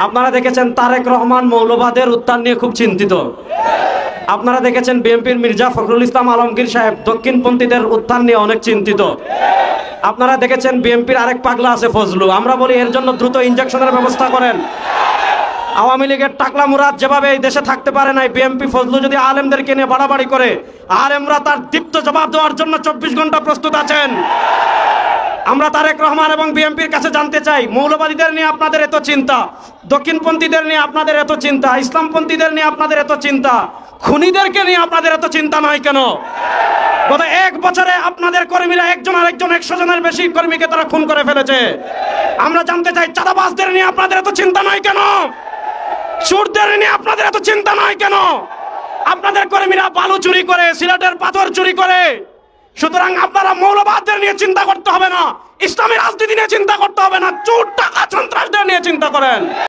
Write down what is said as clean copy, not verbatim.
আপনারা দেখেছেন তারেক রহমান মৌলবাদের উত্থান নিয়ে খুব চিন্তিত। আপনারা দেখেছেন বিএনপির মির্জা ফখরুল ইসলাম আলমগীর সাহেব দক্ষিণপন্থীদের উত্থান নিয়ে অনেক চিন্তিত। আপনারা দেখেছেন বিএনপির আরেক পাগলা আছে ফজলু, আমরা বলি এর জন্য দ্রুত ইনজেকশনের ব্যবস্থা করেন। আওয়ামী লীগের টাকলা মুরাদ যেভাবে এই দেশে থাকতে পারে নাই, বিএনপি ফজলু যদি আলেমদেরকে নিয়ে বাড়াবাড়ি করে, আলেমরা তার দীপ্ত জবাব দেওয়ার জন্য 24 ঘন্টা প্রস্তুত আছেন। আমরা তারেক রহমান এবং বিএনপির কাছে জানতে চাই, মৌলবাদীদের নিয়ে আপনাদের এত চিন্তা, দক্ষিণপন্থীদের নিয়ে আপনাদের এত চিন্তা, ইসলামপন্থীদের নিয়ে আপনাদের এত চিন্তা, খুনিদেরকে নিয়ে আপনাদের এত চিন্তা নয় কেন? গত 1 বছরে আপনাদের কর্মীরা একজন আরেকজন 100 জনের বেশি কর্মীকে তারা খুন করে ফেলেছে। আমরা জানতে চাই, চাঁদাবাজদের নিয়ে আপনাদের এত চিন্তা নয় কেন? চোরদের নিয়ে আপনাদের এত চিন্তা নয় কেন? আপনাদের কর্মীরা বালু চুরি করে, সিলেটের পাথর চুরি করে। সুতরাং আপনারা মৌলবাদদের নিয়ে চিন্তা করতে হবে না, ইসলামী রাজনীতি নিয়ে চিন্তা করতে হবে না, চোর টাকা সন্ত্রাসদের নিয়ে চিন্তা করেন।